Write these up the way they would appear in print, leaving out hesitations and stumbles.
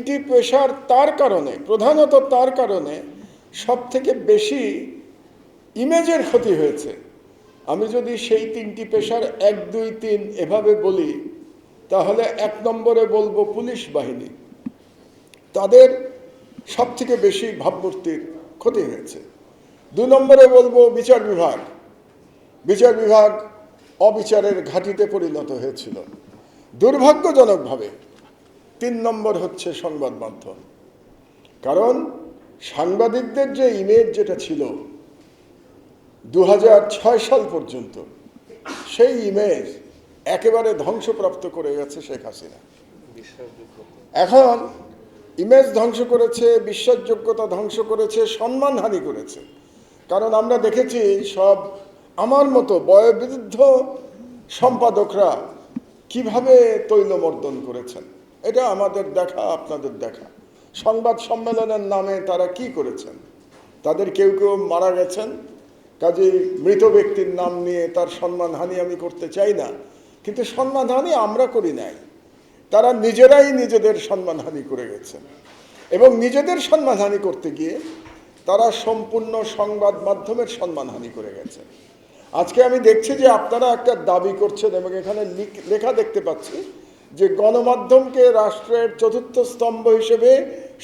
তিনটি পেশার তার কারণে, প্রধানত তার কারণে সব থেকে বেশি ইমেজের ক্ষতি হয়েছে। আমি যদি সেই তিনটি পেশার 1, 2, 3 এভাবে বলি, তাহলে 1 নম্বরে বলবো পুলিশ বাহিনী, তাদের সব থেকে বেশি ভাবমূর্তির ক্ষতি হয়েছে। 2 নম্বরে বলবো বিচার বিভাগ, বিচার বিভাগ অবিচারের ঘাঁটিতে পরিণত হয়েছিল দুর্ভাগ্যজনকভাবে। 3 নম্বর হচ্ছে সংবাদ মাধ্যম, কারণ সাংবাদিকদের যে ইমেজ যেটা ছিল 2006 সাল পর্যন্ত, সেই ইমেজ একেবারে ধ্বংসপ্রাপ্ত করে গেছে শেখ হাসিনা। এখন ইমেজ ধ্বংস করেছে, বিশ্বাসযোগ্যতা ধ্বংস করেছে, সম্মানহানি করেছে। কারণ আমরা দেখেছি সব আমার মতো বয়োবৃদ্ধ সম্পাদকরা কিভাবে তৈলমর্দন করেছেন, এটা আমাদের দেখা, আপনাদের দেখা। সংবাদ সম্মেলনের নামে তারা কি করেছেন, তাদের কেউ কেউ মারা গেছেন, কাজেই মৃত ব্যক্তির নাম নিয়ে তার সম্মানহানি আমি করতে চাই না, কিন্তু সম্মানহানি আমরা করি নাই, তারা নিজেরাই নিজেদের সম্মানহানি করে গেছেন। এবং নিজেদের সম্মানহানি করতে গিয়ে তারা সম্পূর্ণ সংবাদ মাধ্যমের সম্মানহানি করে গেছে। আজকে আমি দেখছি যে আপনারা একটা দাবি করছেন, এবং এখানে লেখা দেখতে পাচ্ছি যে গণমাধ্যমকে রাষ্ট্রের 4র্থ স্তম্ভ হিসেবে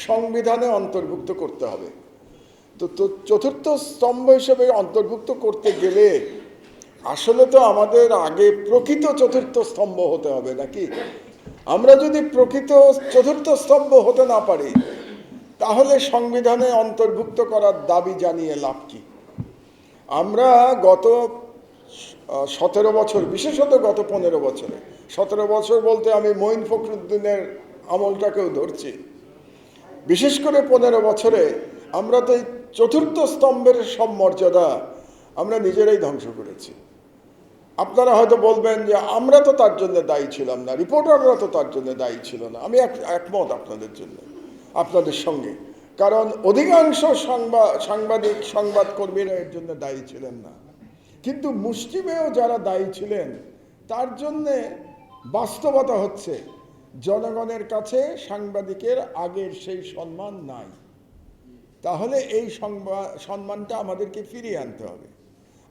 সংবিধানে অন্তর্ভুক্ত করতে হবে। তো 4র্থ স্তম্ভ হিসেবে অন্তর্ভুক্ত করতে গেলে আসলে তো আমাদের আগে প্রকৃত 4র্থ স্তম্ভ হতে হবে নাকি? আমরা যদি প্রকৃত 4র্থ স্তম্ভ হতে না পারি, তাহলে সংবিধানে অন্তর্ভুক্ত করার দাবি জানিয়ে লাভ কি? আমরা গত 17 বছর, বিশেষত গত 15 বছরে, 17 বছর বলতে আমি মঈন ফখরুদ্দিনের আমলটাকেও ধরছি, বিশেষ করে 15 বছরে আমরা তো এই 4র্থ স্তম্ভের সব মর্যাদা আমরা নিজেরাই ধ্বংস করেছি। আপনারা হয়তো বলবেন যে আমরা তো তার জন্য দায়ী ছিলাম না, রিপোর্টাররা তো তার জন্য দায়ী ছিল না। আমি একমত আপনাদের জন্য, আপনাদের সঙ্গে, কারণ অধিকাংশ সাংবাদিক সংবাদকর্মীরা এর জন্য দায়ী ছিলেন না। কিন্তু মুষ্টিমেয় যারা দায়ী ছিলেন, তার জন্যে বাস্তবতা হচ্ছে জনগণের কাছে সাংবাদিকের আগের সেই সম্মান নাই। তাহলে এই সম্মানটা আমাদেরকে ফিরিয়ে আনতে হবে।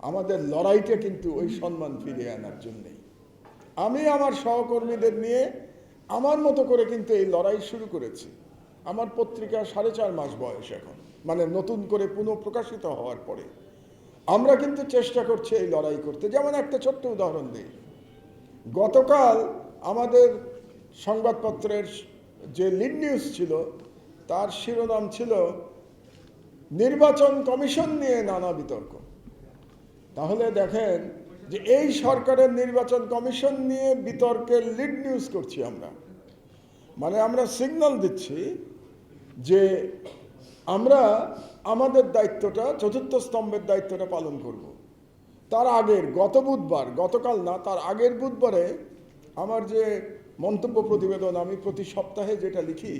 আমাদের লড়াইটা কিন্তু ওই সম্মান ফিরিয়ে আনার জন্যেই। আমি আমার সহকর্মীদের নিয়ে আমার মতো করে কিন্তু এই লড়াই শুরু করেছি। আমার পত্রিকা 4.5 মাস বয়স এখন, মানে নতুন করে পুনঃপ্রকাশিত হওয়ার পরে আমরা কিন্তু চেষ্টা করছি এই লড়াই করতে। যেমন একটা ছোট্ট উদাহরণ দিই, গতকাল আমাদের সংবাদপত্রের যে লিড নিউজ ছিল, তার শিরোনাম ছিল নির্বাচন কমিশন নিয়ে নানা বিতর্ক। তাহলে দেখেন যে এই সরকারের নির্বাচন কমিশন নিয়ে বিতর্কের লিড নিউজ করছি আমরা, মানে আমরা সিগন্যাল দিচ্ছি যে আমরা আমাদের দায়িত্বটা, 4র্থ স্তম্ভের দায়িত্বটা পালন করব। তার আগের গতকাল না, তার আগের বুধবারে আমার যে মন্তব্য প্রতিবেদন আমি প্রতি সপ্তাহে যেটা লিখি,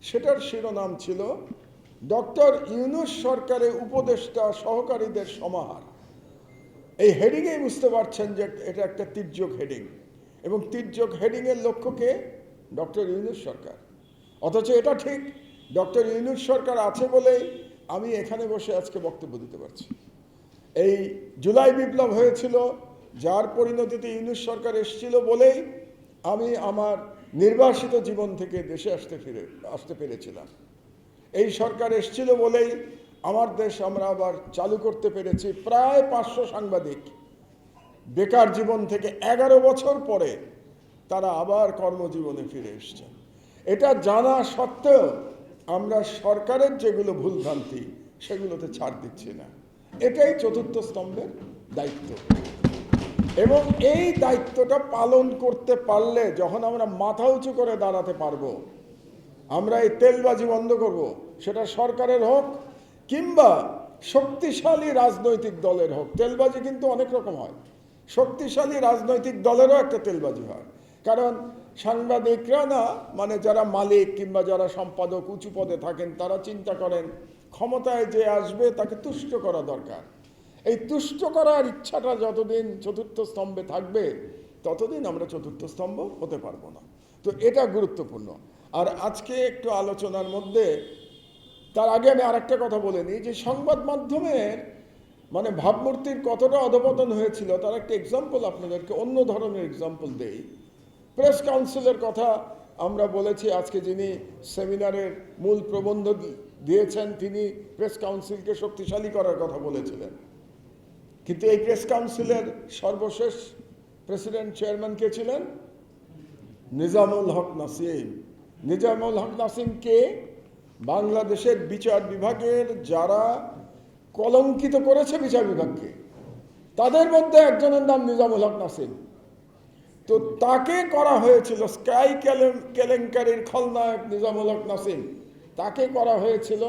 সেটার শিরোনাম ছিল ডক্টর ইউনূস সরকারের উপদেষ্টা সহকারীদের সমাহার। এই হেডিংয়েই বুঝতে পারছেন যে এটা একটা তির্যক হেডিং, এবং তির্যক হেডিংয়ের লক্ষ্যকে ডক্টর ইউনূস সরকার। অথচ এটা ঠিক, ডক্টর ইউনূস সরকার আছে বলেই আমি এখানে বসে আজকে বক্তব্য দিতে পারছি। এই জুলাই বিপ্লব হয়েছিল, যার পরিণতিতে ইউনূস সরকার এসেছিল বলেই আমি আমার নির্বাসিত জীবন থেকে দেশে আসতে পেরেছিলাম। এই সরকার এসেছিল বলেই আমার দেশ আমরা আবার চালু করতে পেরেছি। প্রায় 500 সাংবাদিক বেকার জীবন থেকে 11 বছর পরে তারা আবার কর্মজীবনে ফিরে এসেছেন। এটা জানা সত্ত্বেও আমরা সরকারের যেগুলো ভুলভ্রান্তি, সেগুলোতে ছাড় দিচ্ছি না। এটাই 4র্থ স্তম্ভের দায়িত্ব, এবং এই দায়িত্বটা পালন করতে পারলে যখন আমরা মাথা উঁচু করে দাঁড়াতে পারবো, আমরা এই তেলবাজি বন্ধ করব, সেটা সরকারের হোক কিংবা শক্তিশালী রাজনৈতিক দলের হোক। তেলবাজি কিন্তু অনেক রকম হয়, শক্তিশালী রাজনৈতিক দলেরও একটা তেলবাজি হয়। কারণ সাংবাদিকরা না, মানে যারা মালিক কিংবা যারা সম্পাদক উঁচু পদে থাকেন, তারা চিন্তা করেন ক্ষমতায় যে আসবে তাকে তুষ্ট করা দরকার। এই তুষ্ট করার ইচ্ছাটা যতদিন 4র্থ স্তম্ভে থাকবে, ততদিন আমরা 4র্থ স্তম্ভ হতে পারবো না। তো এটা গুরুত্বপূর্ণ। আর আজকে একটু আলোচনার মধ্যে তার আগে আমি আরেকটা কথা বলে নিই যে সংবাদ মাধ্যমের মানে ভাবমূর্তির কতটা অধপতন হয়েছিল তার একটা এক্সাম্পল আপনাদেরকে অন্য ধরনের এক্সাম্পল দেই। প্রেস কাউন্সিলের কথা আমরা বলেছি, আজকে যিনি সেমিনারের মূল প্রবন্ধ দিয়েছেন তিনি প্রেস কাউন্সিলকে শক্তিশালী করার কথা বলেছিলেন, কিন্তু এই প্রেস কাউন্সিলের সর্বশেষ প্রেসিডেন্ট চেয়ারম্যান কে ছিলেন? নিজামুল হক নাসিম। নিজামুল হক নাসিম কে? বাংলাদেশের বিচার বিভাগের যারা কলঙ্কিত করেছে বিচার বিভাগকে তাদের মধ্যে একজনের নাম নিজামুল হক নাসিম। তো তাকে করা হয়েছিল স্কাই কেলেঙ্কারির খলনায়ক নিজামুল হক নাসিম, তাকে করা হয়েছিল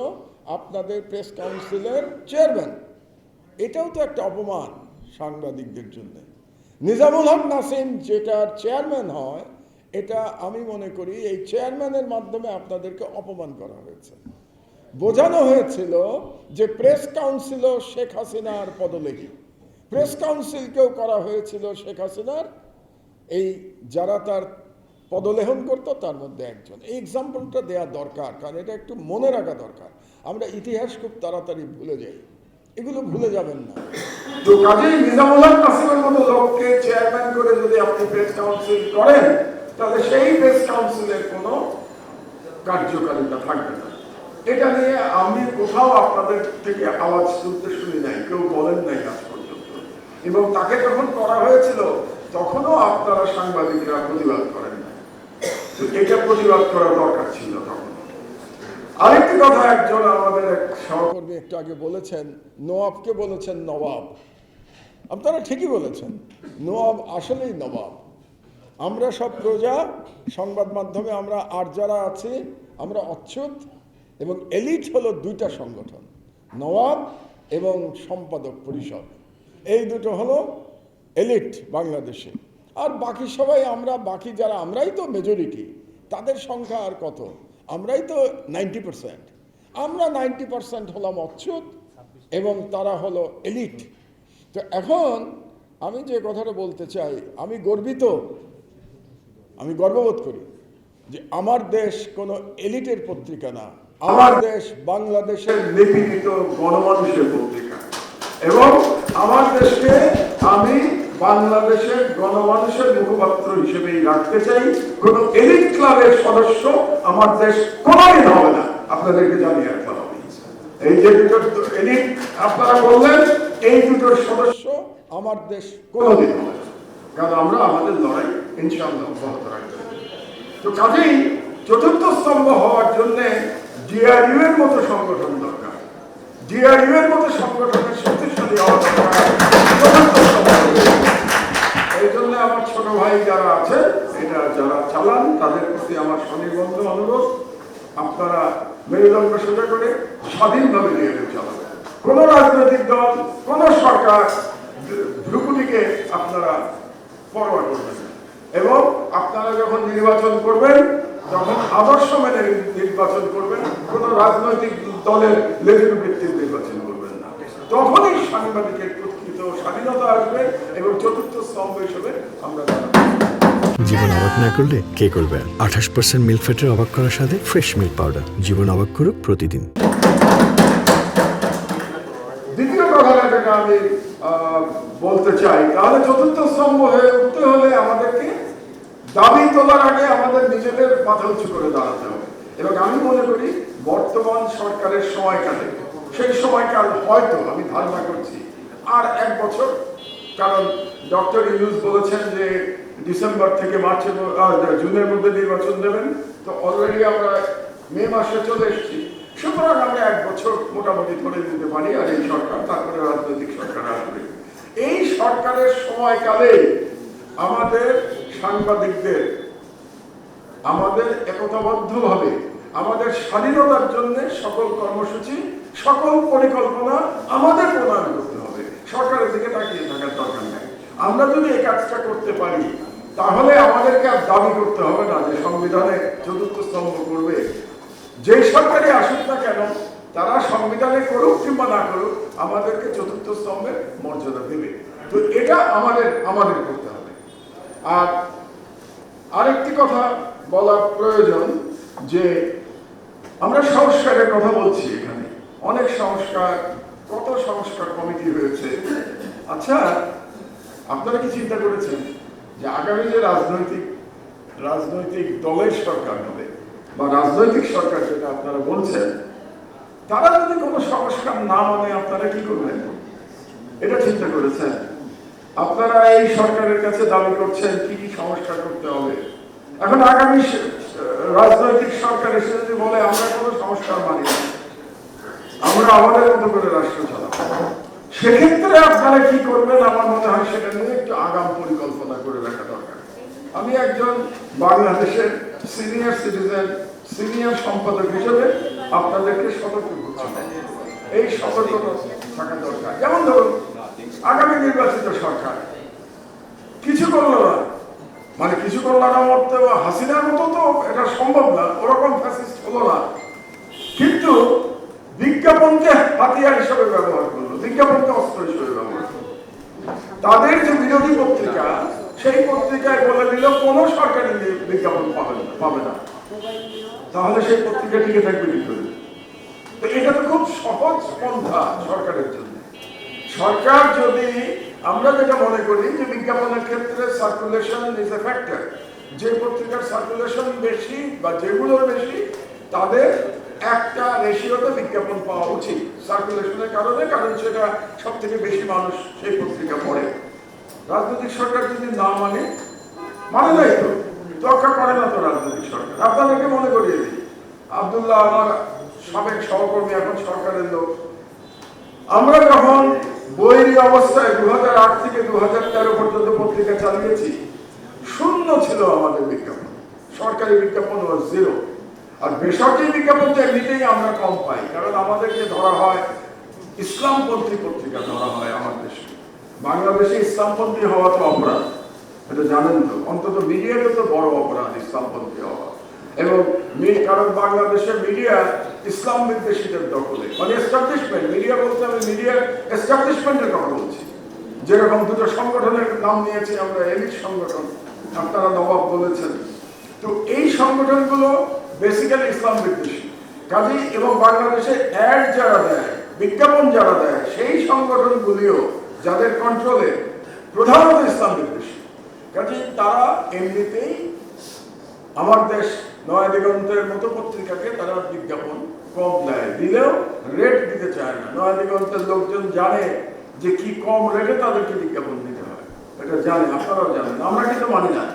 আপনাদের প্রেস কাউন্সিলের চেয়ারম্যান। এটাও তো একটা অপমান সাংবাদিকদের জন্য। নিজামুল হক নাসিম যেটার চেয়ারম্যান হয়, এটা আমি মনে করি এই চেয়ারম্যানের মাধ্যমে আপনাদেরকে অপমান করা হয়েছে। বোঝানো হয়েছিল যে প্রেস কাউন্সিলও শেখ হাসিনার পদলেখী, প্রেস কাউন্সিলকেও করা হয়েছিল শেখ হাসিনার এই যারা তার পদলেহন করতো তার মধ্যে একজন। এই এক্সাম্পলটা দেওয়া দরকার, কারণ এটা একটু মনে রাখা দরকার। আমরা ইতিহাস খুব তাড়াতাড়ি ভুলে যাই, এগুলো ভুলে যাবেন না। তো কাজেই নিজামুল হক নাসিমের মতো লোককে চেয়ারম্যান করে যদি আপনি প্রেস কাউন্সিল করেন তাহলে সেই প্রেস কাউন্সিলের কোনো কার্যকারিতা থাকবে না। এটা নিয়ে আমি কোথাও আপনাদের থেকে আওয়াজ তুলতে শুনি নাই, কেউ বলেন নাই আজ পর্যন্ত। এবং তাকে যখন করা হয়েছিল তখনও আপনারা সাংবাদিকরা প্রতিবাদ করেন না, তো এটা প্রতিবাদ করা দরকার ছিল তখন। আরেকটি কথা একজন আমাদের এক সহকর্মী একটু আগে বলেছেন, নওয়াবকে বলেছেন নবাব। আপনারা ঠিকই বলেছেন, নওয়াব আসলেই নবাব। আমরা সব প্রজা, সংবাদ মাধ্যমে আমরা আর যারা আছি আমরা অচ্যুত, এবং এলিট হলো দুইটা সংগঠন, নওয়াব এবং সম্পাদক পরিষদ। এই দুটো হলো এলিট বাংলাদেশে। আর বাকি সবাই আমরা, বাকি যারা আমরাই তো মেজরিটি, তাদের সংখ্যা আর কত? আমরাই তো 90%। আমরা 90% হলাম অচ্যুত এবং তারা হলো এলিট। তো এখন আমি যে কথাটা বলতে চাই, আমি গর্বিত, আমি গর্ববোধ করি যে আমার দেশ কোনো এলিটের পত্রিকা না, আমার দেশ বাংলাদেশের নিপীড়িত গণমানুষের পত্রিকা। এবং আমার দেশকে আমি বাংলাদেশের গণমানুষের মুখপাত্র হিসেবেই রাখতে চাই। কোন এলিট ক্লাবের সদস্য আমার দেশ কোনোদিন হবে না, আপনাদেরকে জানিয়ে রাখতে হবে। এই যে দুটো এলিট আপনারা বললেন, এই দুটোর সদস্য আমার দেশ কোনোদিন হবে না, কারণ আমরা আমাদের লড়াই ইনশাআল্লাহ অব্যাহত রাখতে। তো কাজেই চতুর্থ স্তম্ভ হওয়ার জন্য ডিআরইউ এর মতো সংগঠন দরকার, ডিআরইউ এর মতো সংগঠনের শক্তিশালী হওয়া দরকার। এই জন্য আমার ছোট ভাই যারা আছেন, এটা যারা চালান, তাদের প্রতি আমার স্বনির্বন্ধ অনুরোধ, আপনারা মেরুদণ্ড সোজা করে স্বাধীনভাবে ডিআরইউ চালান। কোন রাজনৈতিক দল, কোন সরকার ভ্রুকুটিকে আপনারা পরোয়া করবেন না। এবং আপনারা যখন নির্বাচন করবেন, যখন আদর্শ মেনে নির্বাচন করবেন, কোন রাজনৈতিক দলের লেজুর ভিত্তিক নির্বাচন করবেন না। তখনই সাংবাদিকের প্রকৃত স্বাধীনতা আসবে এবং চতুর্থ স্তম্ভ হিসেবে আমরা জীবন অবাক না করলে কে করবে? 28% মিল্ক ফ্যাটের অবাক করার সাথে ফ্রেশ মিল্ক পাউডার। জীবন অবাক করুক প্রতিদিন। দ্বিতীয় কথাটা যেটা আমি বলতে চাই, তাহলে চতুর্থ স্তম্ভ হয়ে উঠতে হলে আমাদেরকে দাবি তোলার আগে আমাদের নিজেদের মাথা উঁচু করে দাঁড়াতে হবে। এবং আমি মনে করি বর্তমান সরকারের সময়কালে, সেই সময়কাল হয়তো আমি ধারণা করছি আর 1 বছর, কারণ ডক্টর ইউনূস বলেছেন যে ডিসেম্বর থেকে জুনের মধ্যে নির্বাচন দেবেন। তো অলরেডি আমরা মে মাসে চলে এসেছি, সুতরাং আমরা 1 বছর মোটামুটি ধরে দিতে পারি। আর এই সরকার, তারপরে রাজনৈতিক সরকার আসবে। এই সরকারের সময়কালে আমাদের সাংবাদিকদের আমাদের একতাবদ্ধভাবে আমাদের স্বাধীনতার জন্য সকল কর্মসূচি, সকল পরিকল্পনা আমাদের প্রণয়ন করতে হবে। সরকারের দিকে তাকিয়ে থাকার দরকার নেই। আমরা যদি এই কাজটা করতে পারি তাহলে আমাদেরকে আর দাবি করতে হবে না যে সংবিধানে চতুর্থ স্তম্ভ করবে। যে সরকারই আসুক না কেন, তারা সংবিধানে করুক কিংবা না করুক, আমাদেরকে চতুর্থ স্তম্ভের মর্যাদা দেবে। তো এটা আমাদের করতে হবে। আর আরেকটি কথা বলা প্রয়োজন, যে আমরা সংস্কারের কথা বলছি, এখানে অনেক সংস্কার, কত সংস্কার কমিটি হয়েছে। আচ্ছা, আপনারা কি চিন্তা করেছেন যে আগামী যে রাজনৈতিক দলের সরকার হবে বা রাজনৈতিক সরকার যেটা আপনারা বলছেন, তারা যদি কোনো সংস্কার না মানে আপনারা কি করবেন? এটা চিন্তা করেছেন? আপনারা এই সরকারের কাছে দাবি করছেন কি কি সংস্কার করতে হবে। এখন আগামী রাজনৈতিক সরকার এসে যদি বলে আমরা কোনো সংস্কার মানি না, আমরা আমাদের মতো করে রাষ্ট্র চালাবো, সেক্ষেত্রে আপনারা কি করবেন? আমার মনে হয় সেটা নিয়ে একটু আগাম পরিকল্পনা করে রাখা দরকার। আমি একজন বাংলাদেশের সিনিয়র সিটিজেন, সিনিয়র সম্পাদক হিসেবে আপনাদেরকে সতর্ক করছি, এই সতর্কতা থাকা দরকার। যেমন ধরুন, আগামী নির্বাচিত সরকার কিছু করলো না, মানে কিছু করলো না মতো হাসিনার মতো তো এটা সম্ভব না, ওরকম ফ্যাসিস্ট হলো না, কিন্তু বিজ্ঞাপনকে হাতিয়ার হিসেবে ব্যবহার করলো, বিজ্ঞাপনকে অস্ত্র হিসেবে ব্যবহার করলো। তাদের যে বিরোধী পত্রিকা, সেই পত্রিকায় বলে দিল কোনো সরকারি বিজ্ঞাপন পাবে না, তাহলে সেই পত্রিকা টিকে থাকবে কি করে? তো এটা তো খুব সহজ পন্থা সরকারের জন্য। সরকার যদি, আমরা যেটা মনে করি যে বিজ্ঞাপনের ক্ষেত্রে সার্কুলেশন ইজ এ ফ্যাক্টর, যে পত্রিকার সার্কুলেশন বেশি বা যেগুলোর বেশি, তাদের একটা রেশিওতে বিজ্ঞাপন পাওয়া উচিত সার্কুলেশনের কারণে, কারণ সেটা সব থেকে বেশি মানুষ সেই পত্রিকা পড়ে। রাজনৈতিক সরকার যদি না মানে নাই তো রক্ষা করে না তো রাজনৈতিক সরকার। আপনাদেরকে মনে করিয়ে দিই, আব্দুল্লাহ আমার সাবেক সহকর্মী, এখন সরকারের লোক। আমরা যখন বৈরী অবস্থায় 2008 থেকে 2013 পর্যন্ত পত্রিকা চালিয়েছি, শূন্য ছিল আমাদের বিজ্ঞাপন, সরকারি বিজ্ঞাপন ওয়াজ জিরো। আর বেসরকারি বিজ্ঞাপন তো এমনিতেই আমরা কম পাই, কারণ আমাদেরকে ধরা হয় ইসলামপন্থী পত্রিকা ধরা হয় আমার দেশে। বাংলাদেশে ইসলামপন্থী হওয়া তো অপরাধ, এটা জানেন তো, অন্তত মিডিয়াতে তো বড় অপরাধ ইসলামপন্থী হওয়া। এবং কারণ বাংলাদেশের মিডিয়া ইসলাম বিদ্বেষীদের দখলে, মানে এস্টাবলিশমেন্ট মিডিয়া বলতে আমি মিডিয়ার এস্টাবলিশমেন্টের কথা বলছি। যেরকম দুটো সংগঠনের নাম নিয়েছি আমরা, এলিট সংগঠন, আপনারা নবাব বলেছেন। তো এই সংগঠনগুলো বেসিক্যালি ইসলাম বিদ্বেষী কাজেই, এবং বাংলাদেশে অ্যাড যারা দেয়, বিজ্ঞাপন যারা দেয়, সেই সংগঠনগুলিও যাদের কন্ট্রোলে প্রধানত ইসলাম বিদ্বেষী। কাজেই তারা এমনিতেই আমার দেশ নয়া দিগন্তের মতো পত্রিকাকে তারা বিজ্ঞাপন কম দেয়, দিলেও রেট দিতে চায় না। নয়া দিগন্তের লোকজন জানে যে কি কম রেটে তাদেরকে বিজ্ঞাপন দিতে হয়, এটা জানে, আপনারাও জানেন, আমরা কিন্তু মানি না।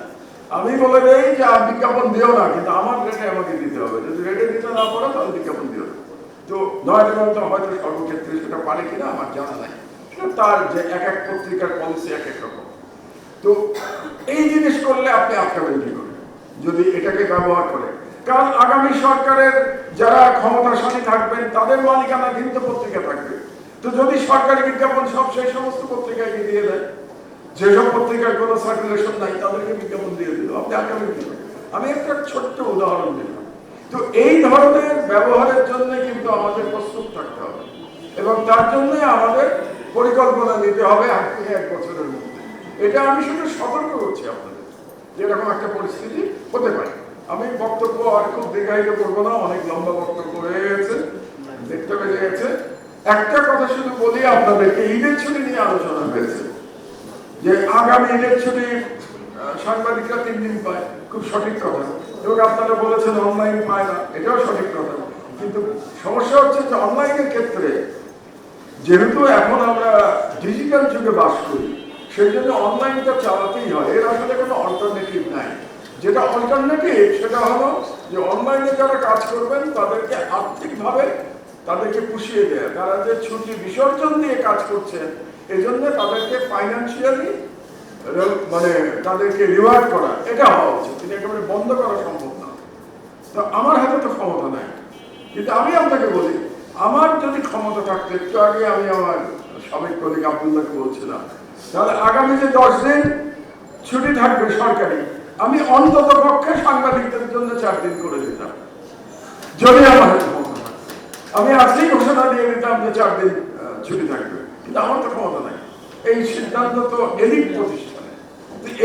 আমি বলে দেই যে বিজ্ঞাপন দিও না, কিন্তু আমার রেটে আমাকে দিতে হবে, যদি রেটে দিতে না পারে তাহলে বিজ্ঞাপন দিও না। তো নয়া দিগন্ত হয়তো সর্বক্ষেত্রে সেটা পারে কিনা আমার জানা নাই, তার যে এক এক পত্রিকার পলিসি এক এক রকম। তো এই জিনিস করলে আপনি আটকাবেন কি করে যদি এটাকে ব্যবহার করে? কারণ আগামী সরকারের যারা ক্ষমতাশালী থাকবেন তাদের মালিকানা কিন্তু পত্রিকা থাকবে। তো যদি সরকারি বিজ্ঞাপন সব সেই সমস্ত পত্রিকাকে দিয়ে দেয়, যেসব পত্রিকার কোনো সার্কুলেশন নাই তাদেরকে বিজ্ঞাপন দিয়ে দিল, আপনি আটকাবেন কি করে? আমি একটা ছোট্ট উদাহরণ দিলাম। তো এই ধরনের ব্যবহারের জন্য কিন্তু আমাদের প্রস্তুত থাকতে হবে, এবং তার জন্য আমাদের পরিকল্পনা নিতে হবে 1 বছরের মধ্যে। এটা আমি শুধু সতর্ক করছি আপনাদের, যেরকম একটা পরিস্থিতি হতে পারে। আমি বক্তব্য আর খুব দীর্ঘায়িত করবো না, অনেক লম্বা বক্তব্য হয়ে গেছে, দেখতে বেজে গেছে। একটা কথা শুধু বলি আপনাদেরকে, ঈদের ছুটি নিয়ে আলোচনা হয়েছে যে আগামী ঈদের ছুটি সাংবাদিকরা 3 দিন পায়, খুব সঠিক কথা। এবং আপনারা বলেছেন অনলাইন পায় না, এটাও সঠিক কথা। কিন্তু সমস্যা হচ্ছে যে অনলাইনের ক্ষেত্রে যেহেতু এখন আমরা ডিজিটাল যুগে বাস করি, সেই জন্য অনলাইনটা চালাতেই হয়, এর আসলে কোনো অল্টারনেটিভ নাই। যেটা অল্টারনেটিভ সেটা হলো যে অনলাইনে যারা কাজ করবেন তাদেরকে আর্থিকভাবে তাদেরকে পুষিয়ে দেয়, তারা যে ছুটি বিসর্জন দিয়ে কাজ করছেন এই জন্য তাদেরকে ফাইন্যান্সিয়ালি মানে তাদেরকে রিওয়ার্ড করা, এটা হওয়া উচিত। এটা একেবারে বন্ধ করা সম্ভব না। তো আমার হাতে তো ক্ষমতা নাই, কিন্তু আমি আপনাকে বলি, আমার যদি ক্ষমতা থাকতো, একটু আগে আমি আমার সাবেক কলিগ আব্দুল্লাহকে বলছিলাম, তাহলে আগামী যে 10 দিন ছুটি থাকবে সরকারি, আমি অন্তত পক্ষে সাংবাদিকদের জন্য 4 দিন করে দিতাম, যদি আমার ক্ষমতা থাকতো। আমি আজকেই ঘোষণা দিয়ে দিতাম যে 4 দিন ছুটি থাকবে, কিন্তু আমার তো ক্ষমতা নাই। এই সিদ্ধান্ত তো এলিট প্রতিষ্ঠানে,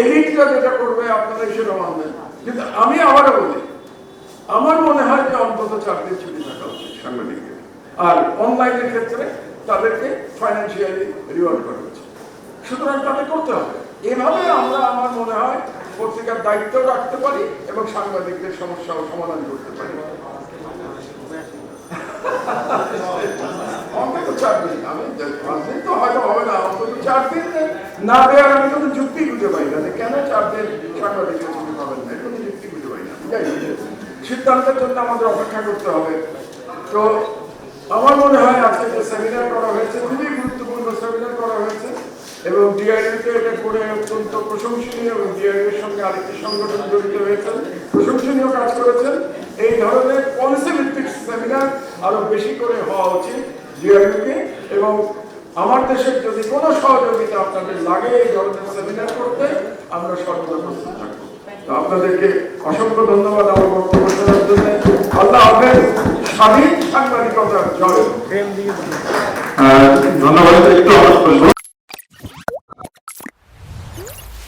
এলিটরা যেটা করবে আপনারা সেটা মানবেন। কিন্তু আমি আবারও বলি, আমার মনে হয় যে অন্তত 4 দিন ছুটি থাকা উচিত সাংবাদিকদের। আর অনলাইনের ক্ষেত্রে তাদেরকে ফাইন্যান্সিয়ালি রিওয়ার্ড করা উচিত। সুতরাং তাদের করতে হবে। এভাবে আমরা আমার মনে হয় পত্রিকার দায়িত্ব রাখতে পারি এবং সাংবাদিকদের সমস্যাও সমাধান করতে পারি। অন্তত 4 দিন, আমি 5 দিন তো হয়তো হবে না, অন্তত 4 দিন না দেওয়ার আমি কোনো যুক্তি খুঁজে পাই না যে কেন 4 দিন সাংবাদিকরা ছুটি পাবেন না, কোনো যুক্তি খুঁজে পাই না। সিদ্ধান্তের জন্য আমাদের অপেক্ষা করতে হবে। তো আমার মনে হয় আজকে যে সেমিনার করা হয়েছে খুবই গুরুত্বপূর্ণ সেমিনার করা হয়েছে এবং ডিআরইউতে এটা করে অত্যন্ত প্রশংসনীয় এবং ডিআরইউর সঙ্গে আরেকটি সংগঠন জড়িত হয়েছেন, প্রশংসনীয় কাজ করেছেন। এই ধরনের পলিসি ভিত্তিক সেমিনার আরো বেশি করে হওয়া উচিত ডিআরইউকে, এবং আমার দেশের যদি কোনো সহযোগিতা আপনাদের লাগে এই ধরনের সেমিনার করতে, আমরা সর্বদা প্রস্তুত থাকবো। তো আপনাদেরকে অসংখ্য ধন্যবাদ আমার বক্তব্য শোনার জন্য। আল্লাহ হাফেজ। স্বাধীন সাংবাদিকতার জয়।